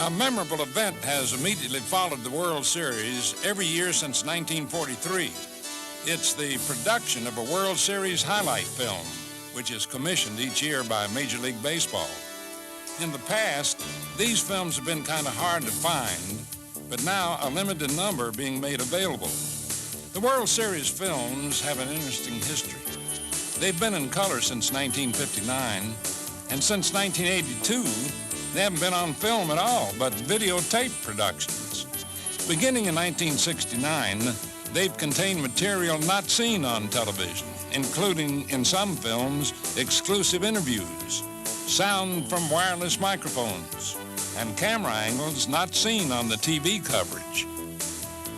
A memorable event has immediately followed the World Series every year since 1943. It's the production of a World Series highlight film, which is commissioned each year by Major League Baseball. In the past, these films have been kind of hard to find, but now a limited number are being made available. The World Series films have an interesting history. They've been in color since 1959, and since 1982, they haven't been on film at all, but videotape productions. Beginning in 1969, they've contained material not seen on television, including, in some films, exclusive interviews, sound from wireless microphones, and camera angles not seen on the TV coverage.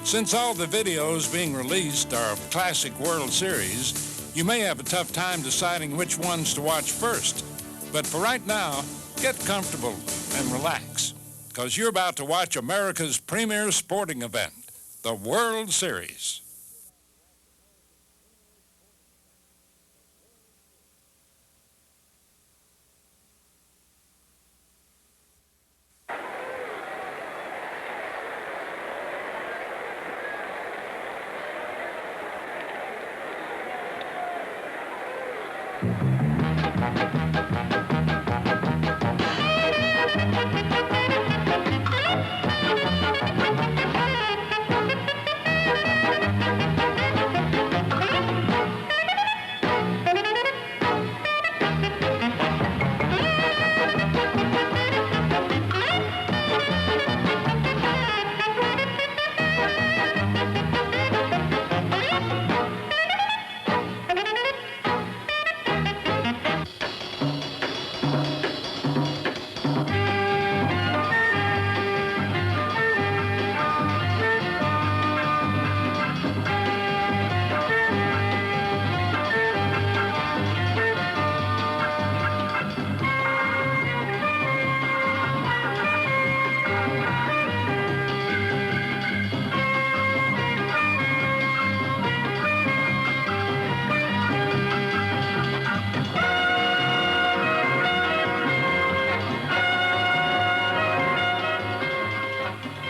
Since all the videos being released are of classic World Series, you may have a tough time deciding which ones to watch first. But for right now, get comfortable and relax, because you're about to watch America's premier sporting event, the World Series.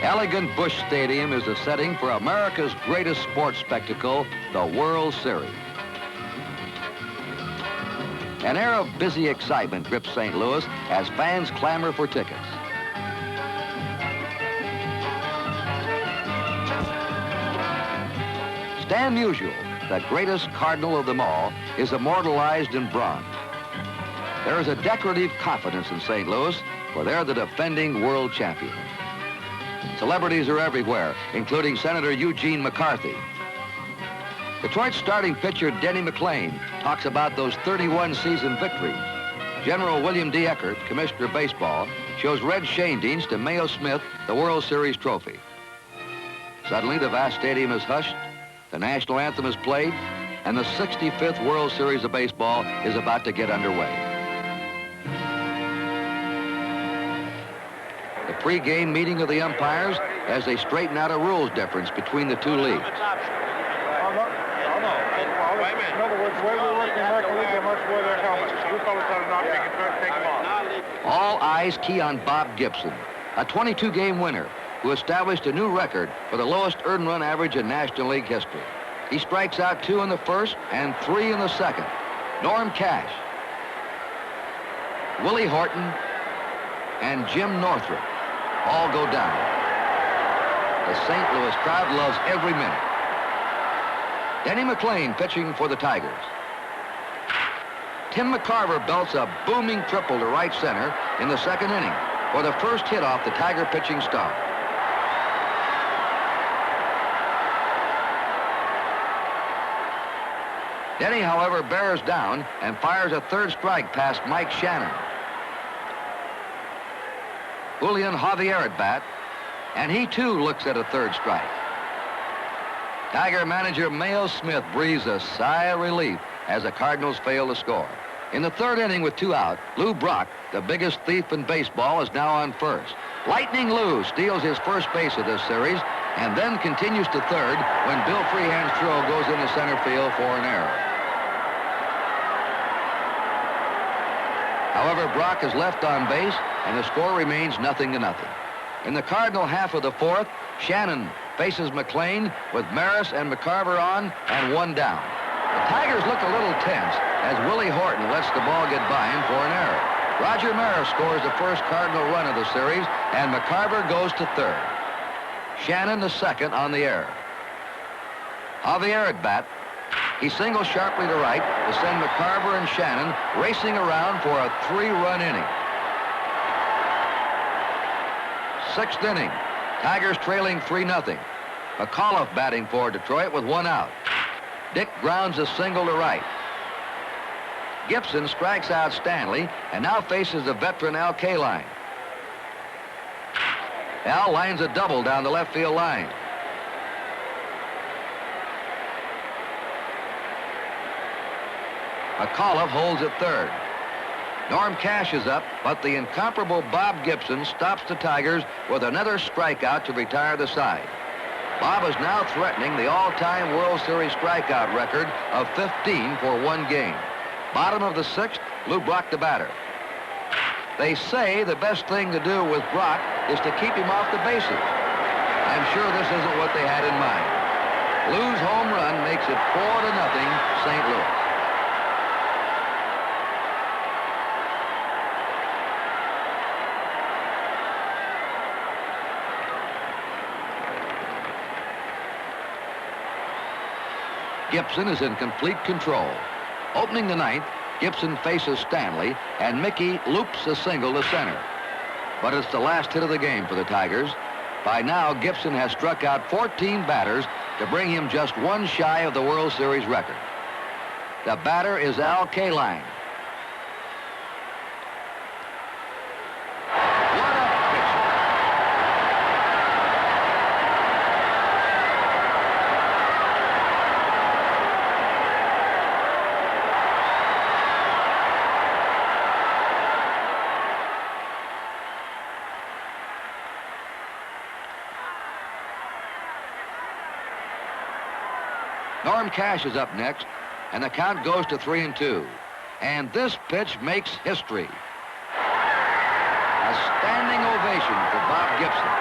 Elegant Busch Stadium is the setting for America's greatest sports spectacle, the World Series. An air of busy excitement grips St. Louis as fans clamor for tickets. Stan Musial, the greatest Cardinal of them all, is immortalized in bronze. There is a decorative confidence in St. Louis, for they're the defending world champions. Celebrities are everywhere, including Senator Eugene McCarthy. Detroit's starting pitcher Denny McLain talks about those 31 season victories. General William D. Eckert, Commissioner of Baseball, shows red Shandings to Mayo Smith the World Series trophy. Suddenly, the vast stadium is hushed, the national anthem is played, and the 65th World Series of Baseball is about to get underway. The pre-game meeting of the umpires as they straighten out a rules difference between the two leagues. In other words, the way we work in the American League, they must wear their helmets. You fellas ought to not be concerned to take them off. All eyes key on Bob Gibson, a 22-game winner who established a new record for the lowest earned run average in National League history. He strikes out 2 in the first and 3 in the second. Norm Cash, Willie Horton, and Jim Northrup all go down. The St. Louis crowd loves every minute. Denny McLain pitching for the Tigers. Tim McCarver belts a booming triple to right center in the second inning for the first hit off the Tiger pitching star. Denny, however, bears down and fires a third strike past Mike Shannon. Julian Javier at bat, and he too looks at a third strike. Tiger manager Mayo Smith breathes a sigh of relief as the Cardinals fail to score. In the third inning with 2 out, Lou Brock, the biggest thief in baseball, is now on first. Lightning Lou steals his first base of this series and then continues to third when Bill Freehand's throw goes into center field for an error. However, Brock is left on base, and the score remains 0-0. In the Cardinal half of the fourth, Shannon faces McLean with Maris and McCarver on and one down. The Tigers look a little tense as Willie Horton lets the ball get by him for an error. Roger Maris scores the first Cardinal run of the series, and McCarver goes to third. Shannon the second on the error. Javier at bat. He singles sharply to right to send McCarver and Shannon racing around for a 3-run inning. Sixth inning. Tigers trailing 3-0. McAuliffe batting for Detroit with one out. Dick grounds a single to right. Gibson strikes out Stanley and now faces the veteran Al Kaline. Al lines a double down the left field line. McAuliffe holds at third. Norm Cash is up, but the incomparable Bob Gibson stops the Tigers with another strikeout to retire the side. Bob is now threatening the all-time World Series strikeout record of 15 for one game. Bottom of the sixth, Lou Brock the batter. They say the best thing to do with Brock is to keep him off the bases. I'm sure this isn't what they had in mind. Lou's home run makes it 4-0 St. Louis. Gibson is in complete control. Opening the ninth, Gibson faces Stanley, and Mickey loops a single to center. But it's the last hit of the game for the Tigers. By now, Gibson has struck out 14 batters to bring him just one shy of the World Series record. The batter is Al Kaline. Norm Cash is up next, and the count goes to 3-2. And this pitch makes history. A standing ovation for Bob Gibson.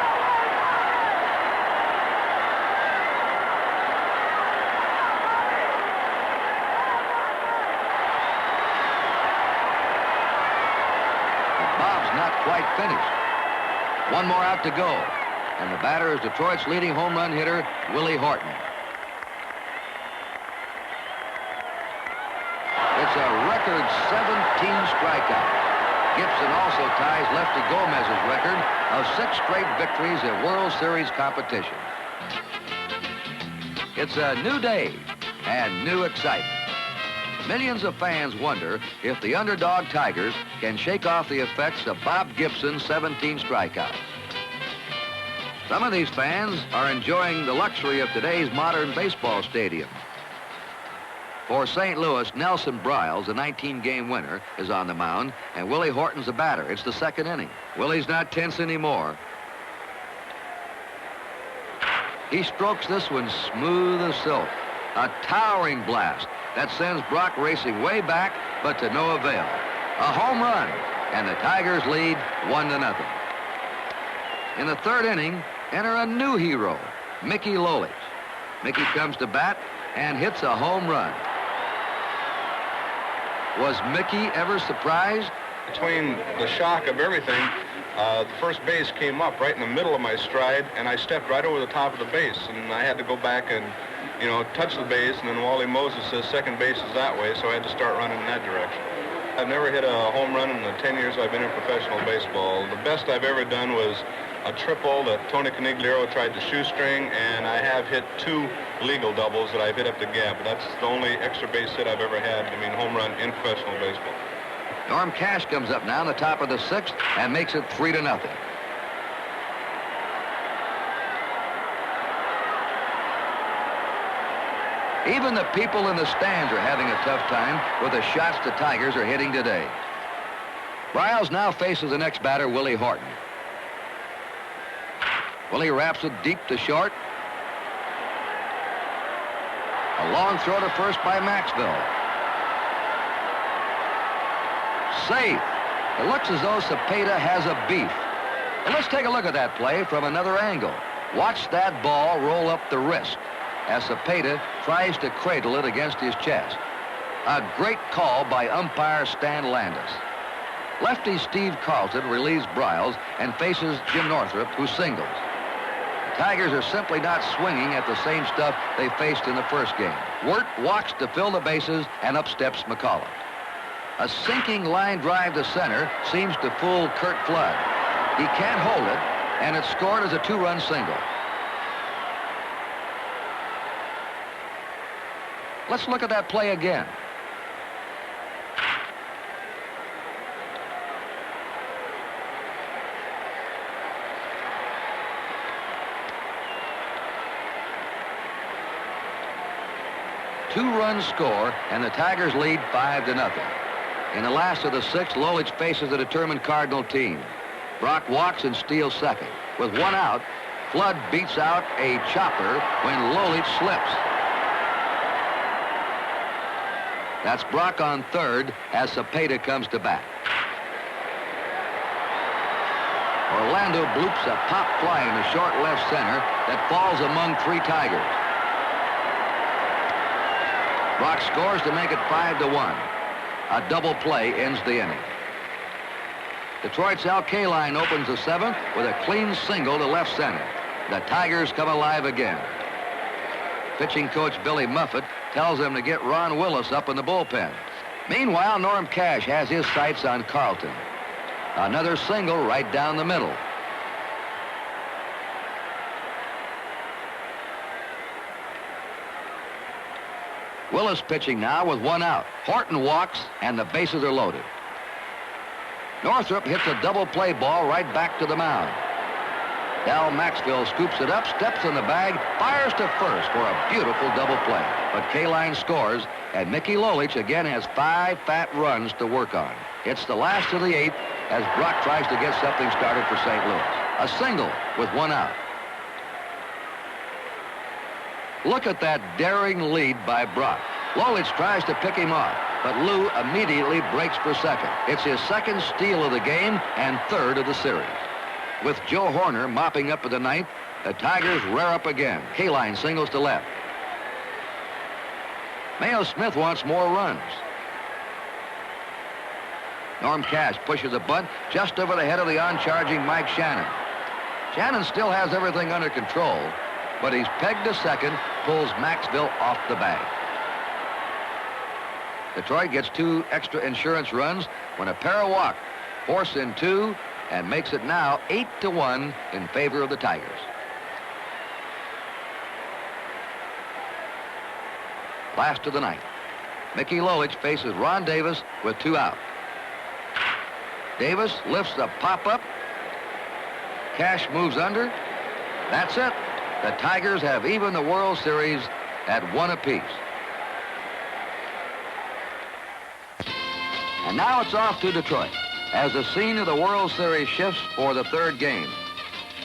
But Bob's not quite finished. One more out to go, and the batter is Detroit's leading home run hitter, Willie Horton. It's a record 17 strikeouts. Gibson also ties Lefty Gomez's record of 6 straight victories at World Series competition. It's a new day and new excitement. Millions of fans wonder if the underdog Tigers can shake off the effects of Bob Gibson's 17 strikeouts. Some of these fans are enjoying the luxury of today's modern baseball stadium. For St. Louis, Nelson Briles, the 19-game winner, is on the mound, and Willie Horton's the batter. It's the second inning. Willie's not tense anymore. He strokes this one smooth as silk. A towering blast that sends Brock racing way back, but to no avail. A home run, and the Tigers lead 1-0. In the third inning, enter a new hero, Mickey Lolich. Mickey comes to bat and hits a home run. Was Mickey ever surprised? Between the shock of everything, the first base came up right in the middle of my stride, and I stepped right over the top of the base, and I had to go back and, touch the base, and then Wally Moses says second base is that way, so I had to start running in that direction. I've never hit a home run in the 10 years I've been in professional baseball. The best I've ever done was a triple that Tony Conigliaro tried to shoestring, and I have hit 2 legal doubles that I've hit up the gap. That's the only extra base hit I've ever had, home run in professional baseball. Norm Cash comes up now in the top of the sixth and makes it 3-0. Even the people in the stands are having a tough time with the shots the Tigers are hitting today. Briles now faces the next batter, Willie Horton. Willie wraps it deep to short. A long throw to first by Maxville. Safe. It looks as though Cepeda has a beef. And let's take a look at that play from another angle. Watch that ball roll up the wrist as Cepeda tries to cradle it against his chest. A great call by umpire Stan Landis. Lefty Steve Carlton relieves Briles and faces Jim Northrup, who singles. The Tigers are simply not swinging at the same stuff they faced in the first game. Wirt walks to fill the bases, and up steps McCullough. A sinking line drive to center seems to fool Curt Flood. He can't hold it, and it's scored as a two-run single. Let's look at that play again. Two-run score, and the Tigers lead 5-0. In the last of the sixth, Lolich faces a determined Cardinal team. Brock walks and steals second. With one out, Flood beats out a chopper when Lolich slips. That's Brock on third as Cepeda comes to bat. Orlando bloops a pop fly in the short left center that falls among three Tigers. Brock scores to make it 5-1. A double play ends the inning. Detroit's Al Kaline opens the seventh with a clean single to left center. The Tigers come alive again. Pitching coach Billy Muffet tells them to get Ron Willis up in the bullpen. Meanwhile, Norm Cash has his sights on Carlton. Another single right down the middle. Willis pitching now with one out. Horton walks, and the bases are loaded. Northrup hits a double play ball right back to the mound. Al Maxfield scoops it up, steps in the bag, fires to first for a beautiful double play. But Kaline scores, and Mickey Lolich again has 5 fat runs to work on. It's the last of the 8th as Brock tries to get something started for St. Louis. A single with one out. Look at that daring lead by Brock. Lolich tries to pick him off, but Lou immediately breaks for second. It's his second steal of the game and third of the series. With Joe Horner mopping up for the ninth, the Tigers rear up again. Kaline singles to left. Mayo Smith wants more runs. Norm Cash pushes a bunt just over the head of the on-charging Mike Shannon. Shannon still has everything under control, but he's pegged to second, pulls Maxville off the bag. Detroit gets 2 extra insurance runs when a pair of walk force in 2 and makes it now 8-1 in favor of the Tigers. Last of the ninth. Mickey Lolich faces Ron Davis with 2 out. Davis lifts the pop-up. Cash moves under. That's it. The Tigers have even the World Series at 1 apiece. And now it's off to Detroit as the scene of the World Series shifts for the third game.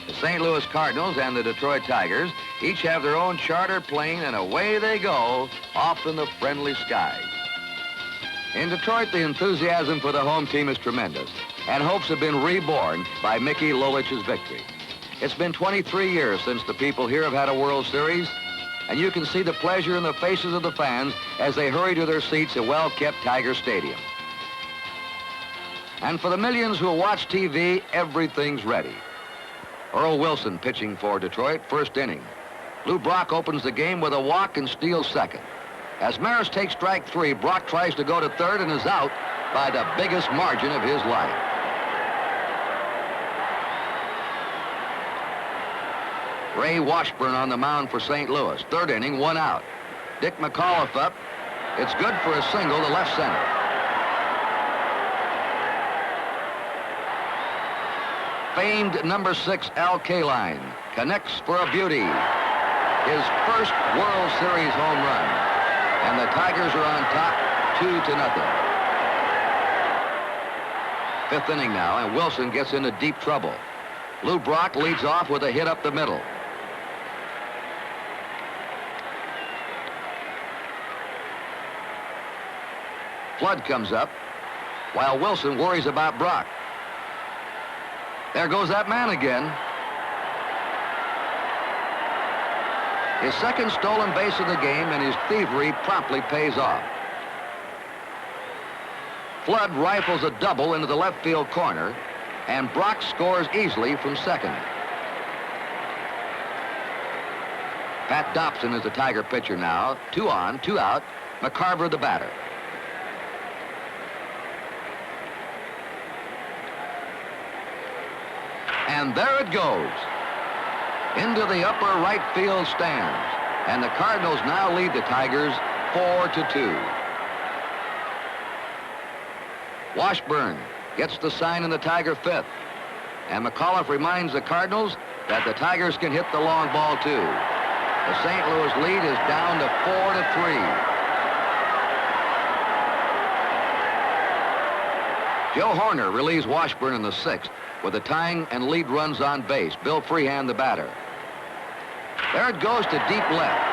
The St. Louis Cardinals and the Detroit Tigers each have their own charter plane, and away they go off in the friendly skies. In Detroit, the enthusiasm for the home team is tremendous, and hopes have been reborn by Mickey Lolich's victory. It's been 23 years since the people here have had a World Series, and you can see the pleasure in the faces of the fans as they hurry to their seats at well-kept Tiger Stadium. And for the millions who watch TV, everything's ready. Earl Wilson pitching for Detroit, first inning. Lou Brock opens the game with a walk and steals second. As Maris takes strike 3, Brock tries to go to third and is out by the biggest margin of his life. Ray Washburn on the mound for St. Louis. Third inning, 1 out. Dick McAuliffe up. It's good for a single to left center. Famed number 6 Al Kaline connects for a beauty. His first World Series home run. And the Tigers are on top 2-0. Fifth inning now, and Wilson gets into deep trouble. Lou Brock leads off with a hit up the middle. Flood comes up while Wilson worries about Brock. There goes that man again. His second stolen base of the game, and his thievery promptly pays off. Flood rifles a double into the left field corner, and Brock scores easily from second. Pat Dobson is the Tiger pitcher now. 2 on, 2 out. McCarver the batter. And there it goes. Into the upper right field stands. And the Cardinals now lead the Tigers 4-2. Washburn gets the sign in the Tiger fifth. And McAuliffe reminds the Cardinals that the Tigers can hit the long ball too. The St. Louis lead is down to 4-3. Joe Horner relieves Washburn in the sixth with the tying and lead runs on base. Bill Freehan the batter. There it goes to deep left.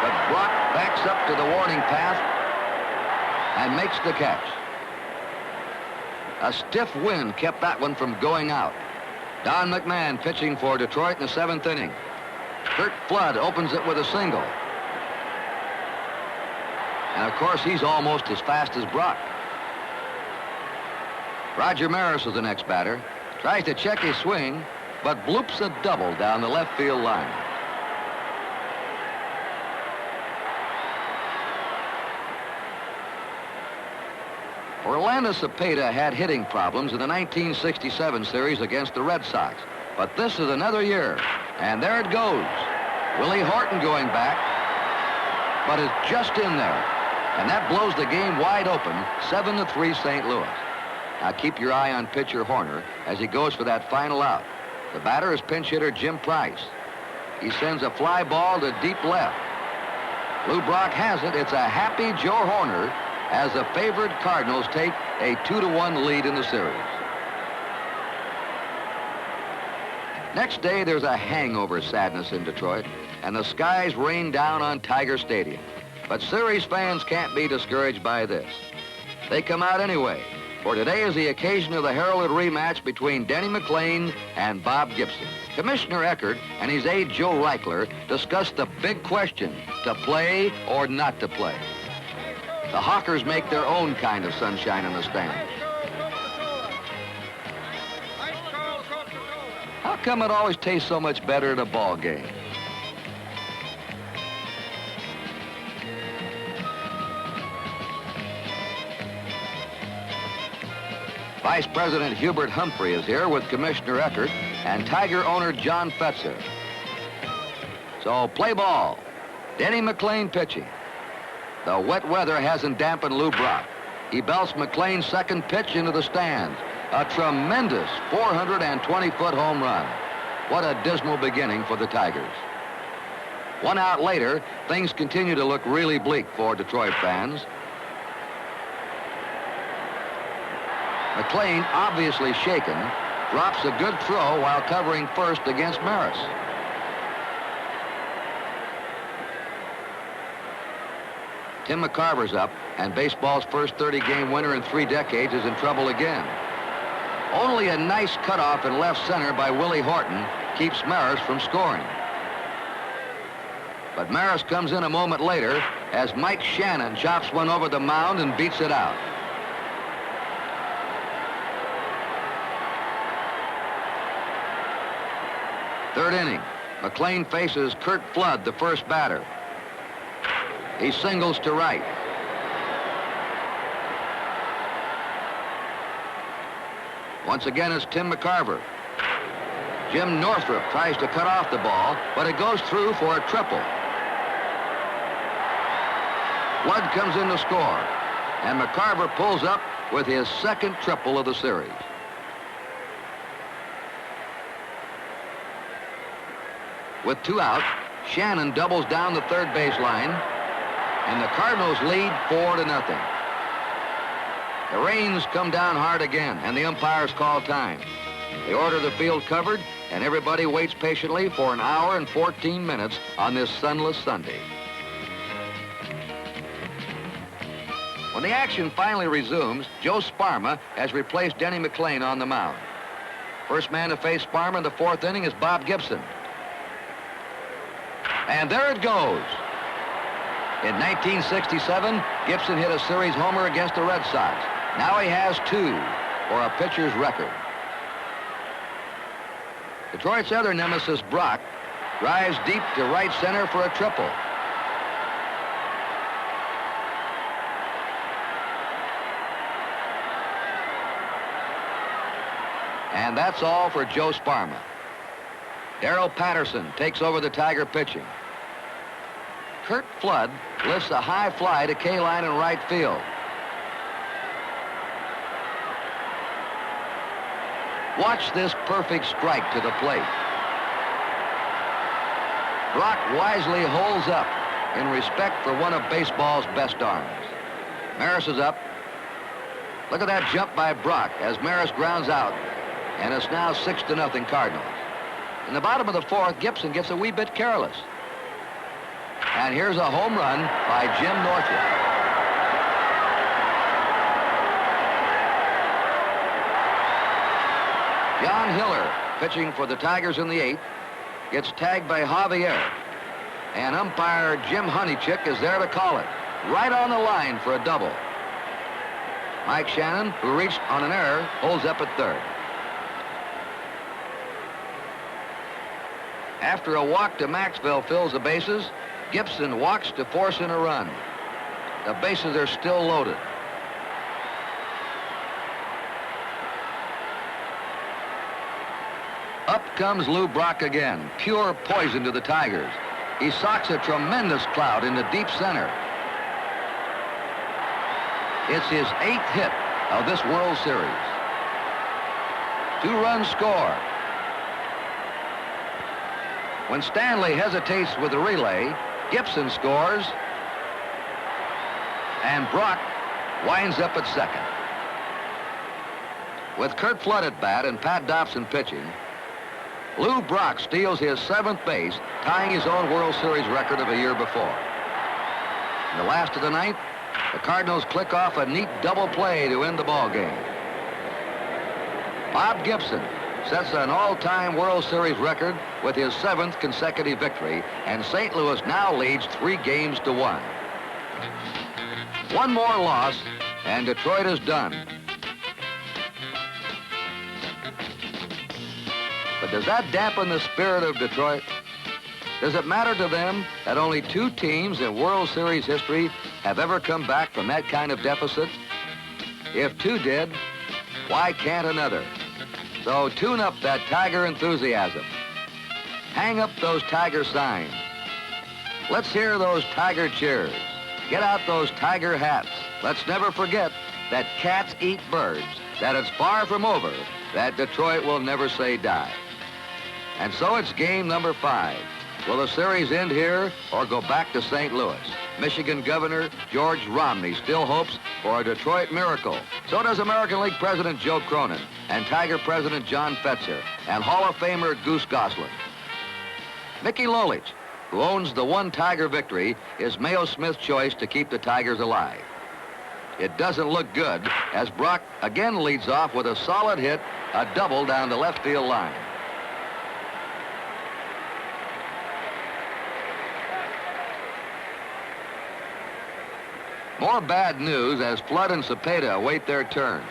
But Brock backs up to the warning path and makes the catch. A stiff wind kept that one from going out. Don McMahon pitching for Detroit in the seventh inning. Curt Flood opens it with a single. And of course, he's almost as fast as Brock. Roger Maris is the next batter. Tries to check his swing, but bloops a double down the left field line. Orlando Cepeda had hitting problems in the 1967 series against the Red Sox. But this is another year. And there it goes. Willie Horton going back, but is just in there. And that blows the game wide open, 7-3 St. Louis. Now keep your eye on pitcher Horner as he goes for that final out. The batter is pinch hitter Jim Price. He sends a fly ball to deep left. Lou Brock has it. It's a happy Joe Horner as the favored Cardinals take a 2-1 lead in the series. Next day, there's a hangover sadness in Detroit, and the skies rain down on Tiger Stadium. But series fans can't be discouraged by this. They come out anyway, for today is the occasion of the heralded rematch between Denny McLain and Bob Gibson. Commissioner Eckert and his aide Joe Reichler discussed the big question, to play or not to play. The Hawkers make their own kind of sunshine in the stands. How come it always tastes so much better at a ball game? Vice President Hubert Humphrey is here with Commissioner Eckert and Tiger owner John Fetzer. So play ball. Denny McLain pitching. The wet weather hasn't dampened Lou Brock. He belts McLain's second pitch into the stands. A tremendous 420-foot home run. What a dismal beginning for the Tigers. 1 out later, things continue to look really bleak for Detroit fans. McLain, obviously shaken, drops a good throw while covering first against Maris. Tim McCarver's up, and baseball's first 30-game winner in 3 decades is in trouble again. Only a nice cutoff in left center by Willie Horton keeps Maris from scoring. But Maris comes in a moment later as Mike Shannon chops one over the mound and beats it out. Third inning, McLain faces Curt Flood, the first batter. He singles to right. Once again, it's Tim McCarver. Jim Northrup tries to cut off the ball, but it goes through for a triple. Flood comes in to score, and McCarver pulls up with his second triple of the series. With 2 out, Shannon doubles down the third baseline, and the Cardinals lead 4-0. The rains come down hard again, and the umpires call time. They order the field covered, and everybody waits patiently for 1 hour and 14 minutes on this sunless Sunday. When When the action finally resumes, Joe Sparma has replaced Denny McLain on the mound. First man to face Sparma in the fourth inning is Bob Gibson. And there it goes. In 1967, Gibson hit a series homer against the Red Sox. Now he has 2 for a pitcher's record. Detroit's other nemesis, Brock, drives deep to right center for a triple. And that's all for Joe Sparma. Darrell Patterson takes over the Tiger pitching. Curt Flood lifts a high fly to K-line in right field. Watch this perfect strike to the plate. Brock wisely holds up in respect for one of baseball's best arms. Maris is up. Look at that jump by Brock as Maris grounds out, and it's now 6-0 Cardinals. In the bottom of the fourth, Gibson gets a wee bit careless. And here's a home run by Jim Northrup. John Hiller, pitching for the Tigers in the 8th, gets tagged by Javier. And umpire Jim Honeychick is there to call it. Right on the line for a double. Mike Shannon, who reached on an error, holds up at third. After a walk to Maxville fills the bases, Gibson walks to force in a run. The bases are still loaded. Up comes Lou Brock again, pure poison to the Tigers. He socks a tremendous cloud into deep center. It's his 8th hit of this World Series. 2-run score. When Stanley hesitates with the relay, Gibson scores, and Brock winds up at second. With Curt Flood at bat and Pat Dobson pitching, Lou Brock steals his 7th base, tying his own World Series record of a year before. In the last of the 9th, the Cardinals click off a neat double play to end the ball game. Bob Gibson sets an all-time World Series record with his 7th consecutive victory, and St. Louis now leads 3-1. One more loss, and Detroit is done. But does that dampen the spirit of Detroit? Does it matter to them that only 2 teams in World Series history have ever come back from that kind of deficit? If 2 did, why can't another? So tune up that Tiger enthusiasm. Hang up those Tiger signs. Let's hear those Tiger cheers. Get out those Tiger hats. Let's never forget that cats eat birds, that it's far from over, that Detroit will never say die. And so it's game number 5. Will the series end here or go back to St. Louis? Michigan Governor George Romney still hopes for a Detroit miracle. So does American League President Joe Cronin and Tiger President John Fetzer and Hall of Famer Goose Goslin. Mickey Lolich, who owns the 1 Tiger victory, is Mayo Smith's choice to keep the Tigers alive. It doesn't look good as Brock again leads off with a solid hit, a double down the left field line. More bad news as Flood and Cepeda await their turn.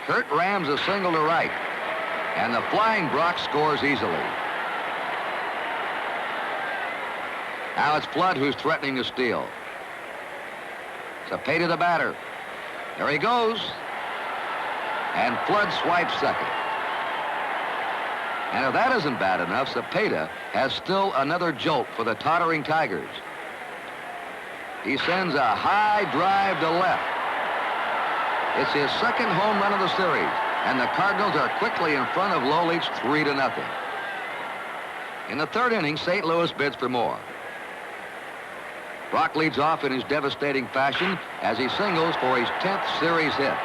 Curt rams a single to right, and the flying Brock scores easily. Now it's Flood who's threatening to steal. Cepeda the batter. There he goes. And Flood swipes second. And if that isn't bad enough, Cepeda has still another jolt for the tottering Tigers. He sends a high drive to left. It's his 2nd home run of the series, and the Cardinals are quickly in front of Lolich 3-0. In the 3rd inning, St. Louis bids for more. Brock leads off in his devastating fashion as he singles for his 10th series hit.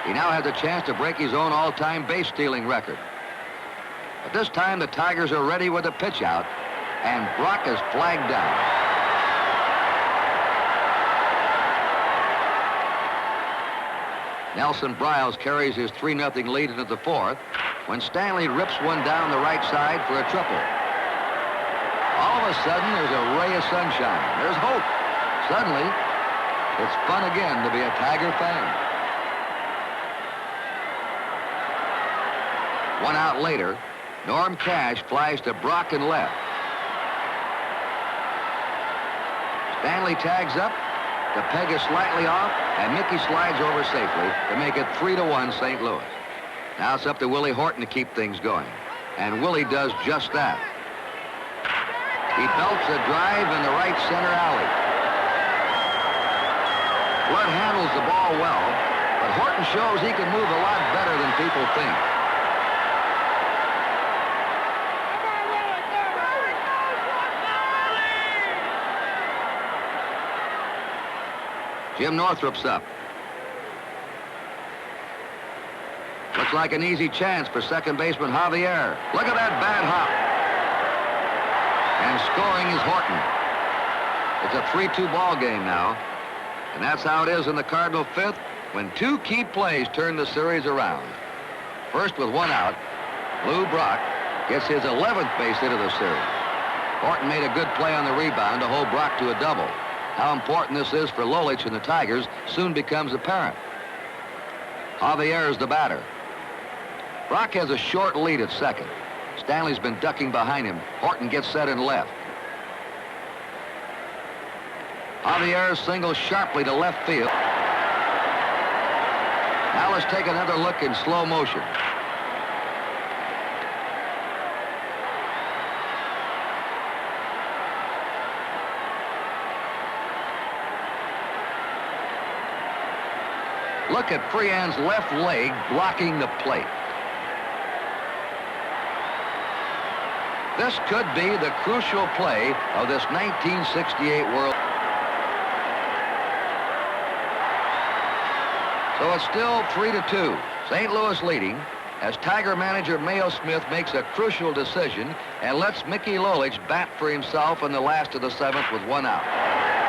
He now has a chance to break his own all-time base-stealing record. But this time, the Tigers are ready with a pitch out, and Brock is flagged down. Nelson Briles carries his 3-0 lead into the fourth when Stanley rips one down the right side for a triple. All of a sudden, there's a ray of sunshine. There's hope. Suddenly, it's fun again to be a Tiger fan. 1 out later, Norm Cash flies to Brock in left. Stanley tags up. The peg is slightly off, and Mickey slides over safely to make it 3-1 St. Louis. Now it's up to Willie Horton to keep things going, and Willie does just that. He belts a drive in the right center alley. Flood handles the ball well, but Horton shows he can move a lot better than people think. Jim Northrup's up. Looks like an easy chance for second baseman Javier. Look at that bad hop. And scoring is Horton. It's a 3-2 ball game now. And that's how it is in the Cardinal fifth when 2 key plays turn the series around. First, with 1 out, Lou Brock gets his 11th base hit of the series. Horton made a good play on the rebound to hold Brock to a double. How important this is for Lolich and the Tigers soon becomes apparent. Javier is the batter. Brock has a short lead at second. Stanley's been ducking behind him. Horton gets set in left. Javier singles sharply to left field. Now let's take another look in slow motion. Look at Freehan's left leg blocking the plate. This could be the crucial play of this 1968 World. So it's still 3-2. St. Louis leading as Tiger manager Mayo Smith makes a crucial decision and lets Mickey Lolich bat for himself in the last of the 7th with 1 out.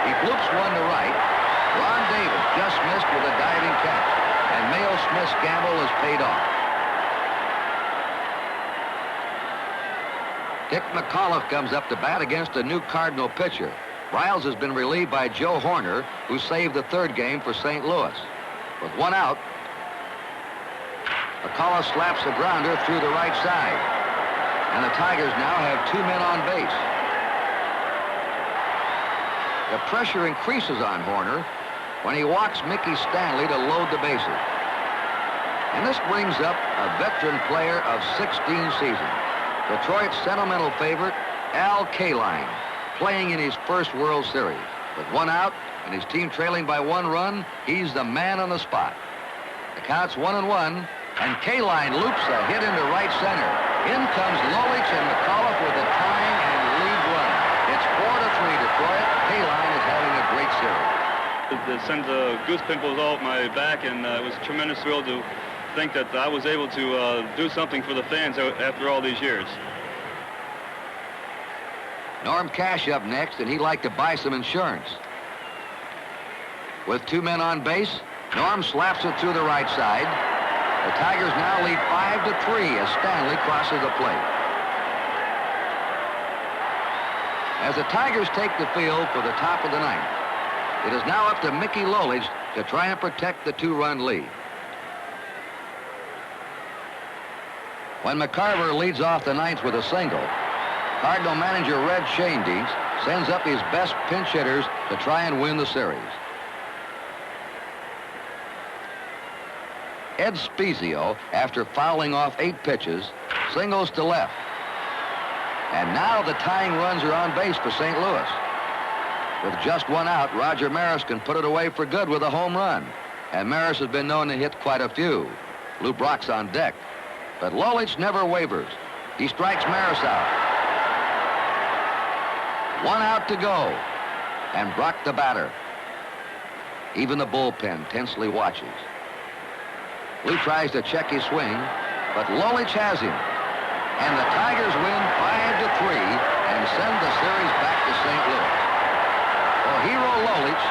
He floops one to right. Ron Davis just missed with a diving catch, and Mayo Smith's gamble is paid off. Dick McAuliffe comes up to bat against a new Cardinal pitcher. Briles has been relieved by Joe Horner, who saved the 3rd game for St. Louis. With 1 out, McAuliffe slaps a grounder through the right side, and the Tigers now have 2 men on base. The pressure increases on Horner when he walks Mickey Stanley to load the bases. And this brings up a veteran player of 16 seasons, Detroit's sentimental favorite, Al Kaline, playing in his first World Series. With 1 out and his team trailing by 1 run, he's the man on the spot. The count's 1-1, and Kaline loops a hit into right center. In comes Lolich and McAuliffe with a tying and lead run. It's 4-3 Detroit. Kaline is having a great series. It sends goose pimples all up my back, and it was a tremendous thrill to think that I was able to do something for the fans after all these years. Norm Cash up next, and he'd like to buy some insurance. With 2 men on base, Norm slaps it through the right side. The Tigers now lead 5-3 as Stanley crosses the plate. As the Tigers take the field for the top of the 9th, it is now up to Mickey Lolich to try and protect the 2-run lead. When McCarver leads off the 9th with a single, Cardinal manager Red Schoendienst sends up his best pinch hitters to try and win the series. Ed Spezio, after fouling off 8 pitches, singles to left. And now the tying runs are on base for St. Louis. With just 1 out, Roger Maris can put it away for good with a home run. And Maris has been known to hit quite a few. Lou Brock's on deck. But Lolich never wavers. He strikes Maris out. 1 out to go. And Brock the batter. Even the bullpen tensely watches. Lou tries to check his swing, but Lolich has him. And the Tigers win 5-3 and send the series back to St. Louis. For hero Lolich,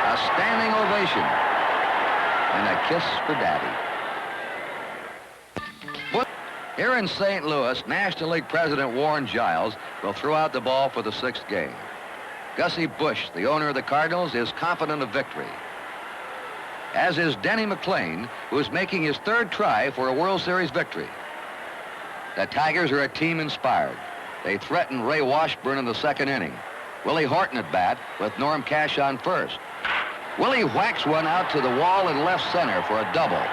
a standing ovation. and a kiss for Daddy. Here in St. Louis, National League President Warren Giles will throw out the ball for the 6th game. Gussie Busch, the owner of the Cardinals, is confident of victory, as is Denny McLain, who is making his 3rd try for a World Series victory. The Tigers are a team inspired. They threaten Ray Washburn in the 2nd inning. Willie Horton at bat with Norm Cash on first. Willie whacks one out to the wall in left center for a double.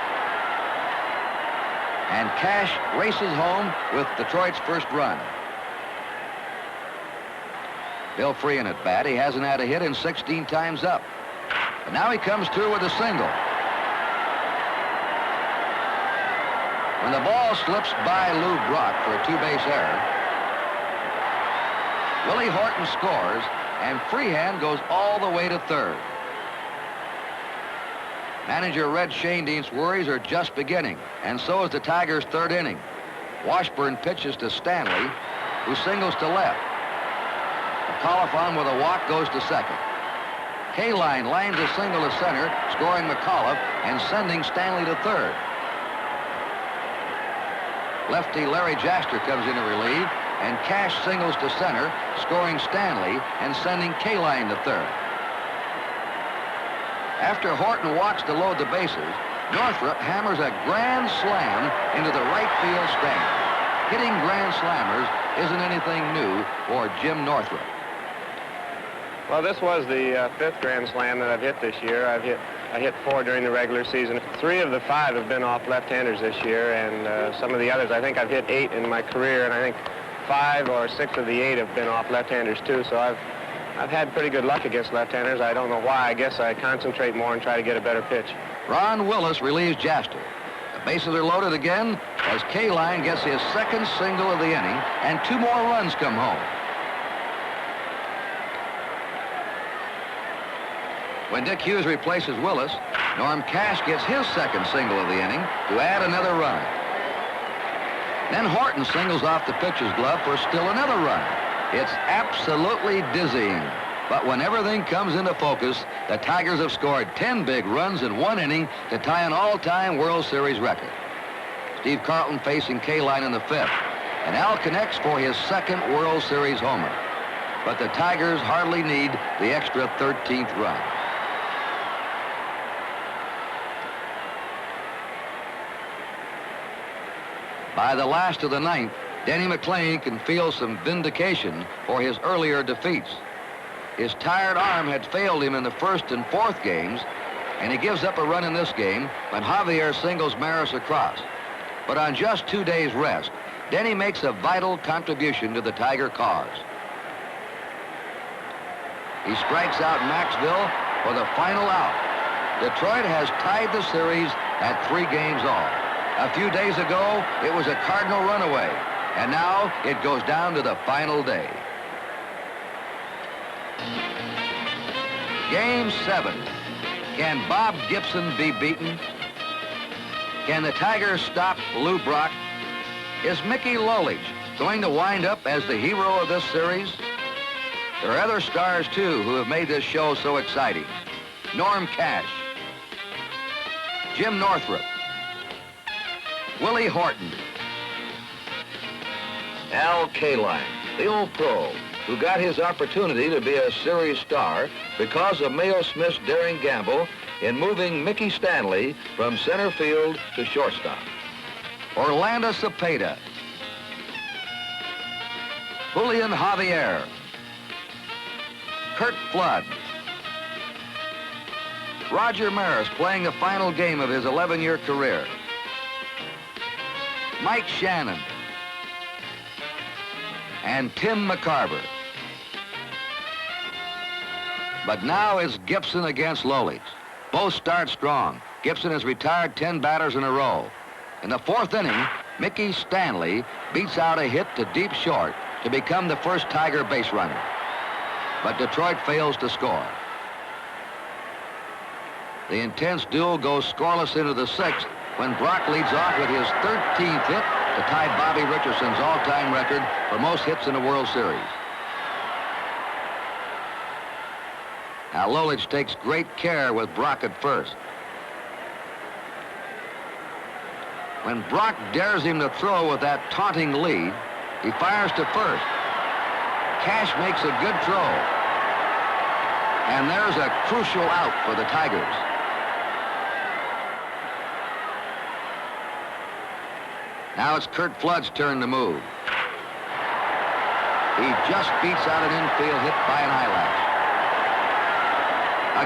And Cash races home with Detroit's first run. Bill Freehan at bat. He hasn't had a hit in 16 times up. But now he comes through with a single. When the ball slips by Lou Brock for a 2-base error, Willie Horton scores, and Freehan goes all the way to 3rd. Manager Red Schoendienst's worries are just beginning, and so is the Tigers' 3rd inning. Washburn pitches to Stanley, who singles to left. McAuliffe on with a walk goes to 2nd. Kaline lines a single to center, scoring McAuliffe and sending Stanley to 3rd. Lefty Larry Jaster comes in to relieve, and Cash singles to center, scoring Stanley and sending Kaline to 3rd. After Horton walks to load the bases, Northrup hammers a grand slam into the right field stand. Hitting grand slammers isn't anything new for Jim Northrup. Well, this was the 5th grand slam that I've hit this year. I hit 4 during the regular season. 3 of the 5 have been off left-handers this year, and some of the others, I think I've hit 8 in my career, and I think 5 or 6 of the 8 have been off left-handers too. So I've had pretty good luck against left-handers. I don't know why. I guess I concentrate more and try to get a better pitch. Ron Willis relieves Jaster. The bases are loaded again as Kaline gets his 2nd single of the inning, and 2 more runs come home. When Dick Hughes replaces Willis, Norm Cash gets his 2nd single of the inning to add another run. Then Horton singles off the pitcher's glove for still another run. It's absolutely dizzying. But when everything comes into focus, the Tigers have scored 10 big runs in 1 inning to tie an all-time World Series record. Steve Carlton facing Kaline in the 5th, and Al connects for his 2nd World Series homer. But the Tigers hardly need the extra 13th run. By the last of the 9th, Denny McLain can feel some vindication for his earlier defeats. His tired arm had failed him in the 1st and 4th games, and he gives up a run in this game when Javier singles Maris across. But on just 2 days' rest, Denny makes a vital contribution to the Tiger cause. He strikes out Maxville for the final out. Detroit has tied the series at 3 games all. A few days ago, it was a Cardinal runaway, and now it goes down to the final day. Game 7. Can Bob Gibson be beaten? Can the Tigers stop Lou Brock? Is Mickey Lolich going to wind up as the hero of this series? There are other stars, too, who have made this show so exciting. Norm Cash, Jim Northrup, Willie Horton, Al Kaline, the old pro, who got his opportunity to be a series star because of Mayo Smith's daring gamble in moving Mickey Stanley from center field to shortstop. Orlando Cepeda, Julian Javier, Curt Flood, Roger Maris playing the final game of his 11-year career, Mike Shannon, and Tim McCarver. But now it's Gibson against Lolich. Both start strong. Gibson has retired 10 batters in a row. In the 4th inning, Mickey Stanley beats out a hit to deep short to become the first Tiger base runner. But Detroit fails to score. The intense duel goes scoreless into the 6th when Brock leads off with his 13th hit to tie Bobby Richardson's all-time record for most hits in a World Series. Now Lolich takes great care with Brock at first. When Brock dares him to throw with that taunting lead, he fires to first. Cash makes a good throw. And there's a crucial out for the Tigers. Now it's Curt Flood's turn to move. He just beats out an infield hit by an eyelash.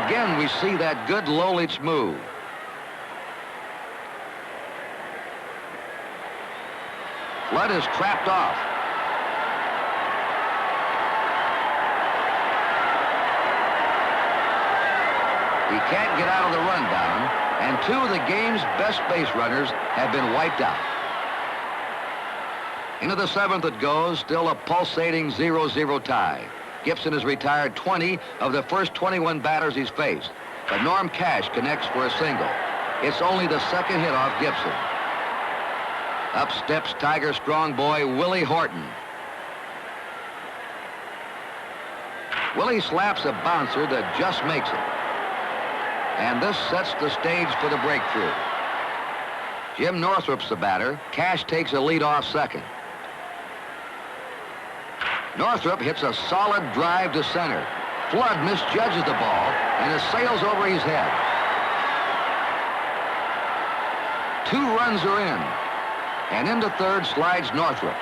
Again, we see that good Lolich move. Flood is trapped off. He can't get out of the rundown, and two of the game's best base runners have been wiped out. Into the seventh it goes, still a pulsating 0-0 tie. Gibson has retired 20 of the first 21 batters he's faced, but Norm Cash connects for a single. It's only the second hit off Gibson. Up steps Tiger strong boy Willie Horton. Willie slaps a bouncer that just makes it. And this sets the stage for the breakthrough. Jim Northrup's the batter. Cash takes a lead-off second. Northrup hits a solid drive to center. Flood misjudges the ball and it sails over his head. 2 runs are in, and into third slides Northrup.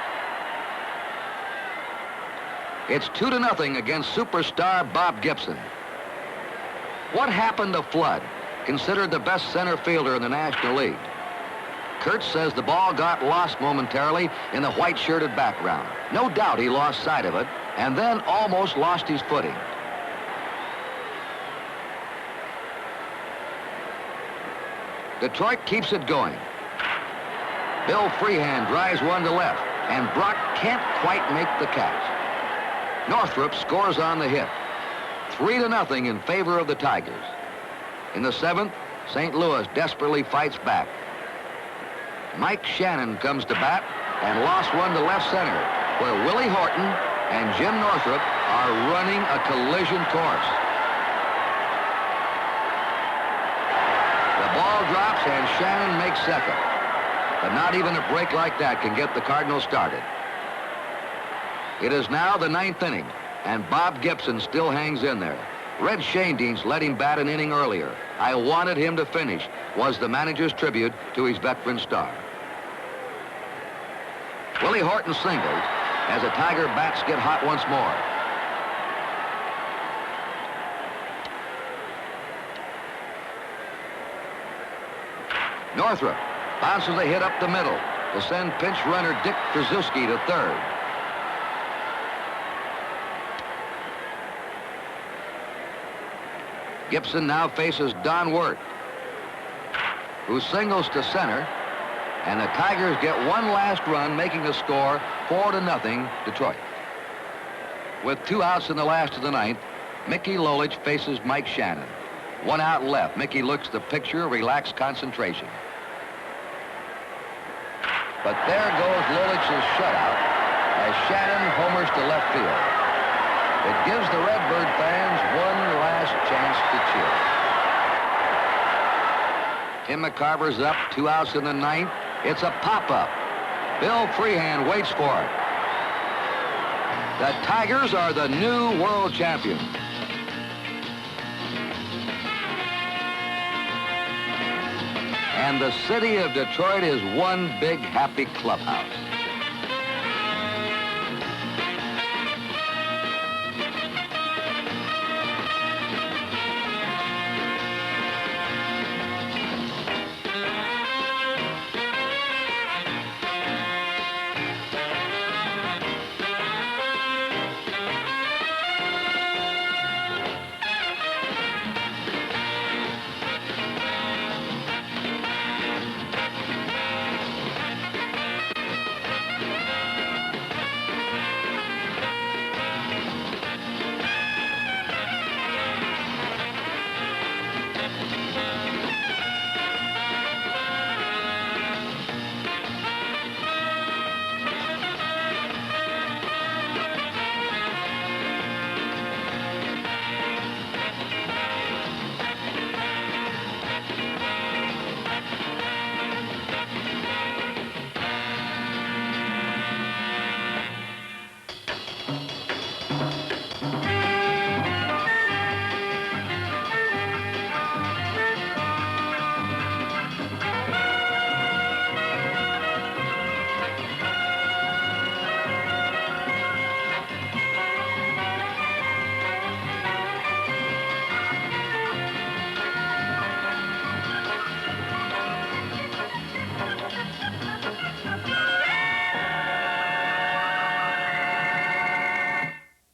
It's 2-0 against superstar Bob Gibson. What happened to Flood, considered the best center fielder in the National League? Kurt says the ball got lost momentarily in the white-shirted background. No doubt he lost sight of it, and then almost lost his footing. Detroit keeps it going. Bill Freehand drives one to left, and Brock can't quite make the catch. Northrup scores on the hit. 3-0 in favor of the Tigers. In the seventh, St. Louis desperately fights back. Mike Shannon comes to bat and lost one to left center, where Willie Horton and Jim Northrup are running a collision course. The ball drops and Shannon makes second. But not even a break like that can get the Cardinals started. It is now the 9th inning, and Bob Gibson still hangs in there. Red Schoendienst let him bat an inning earlier. I wanted him to finish, was the manager's tribute to his veteran star. Willie Horton singles as the Tiger bats get hot once more. Northrup bounces a hit up the middle to send pinch runner Dick Trzaskowski to third. Gibson now faces Don Wirt, who singles to center, and the Tigers get one last run, making the score 4-0 Detroit. With 2 outs in the last of the ninth, Mickey Lolich faces Mike Shannon. 1 out left. Mickey looks the picture, relaxed concentration. But there goes Lolich's shutout as Shannon homers to left field. It gives the Redbird fans one last chance to cheer. Tim McCarver's up, 2 outs in the ninth. It's a pop-up. Bill Freehand waits for it. The Tigers are the new world champions. And the city of Detroit is one big happy clubhouse.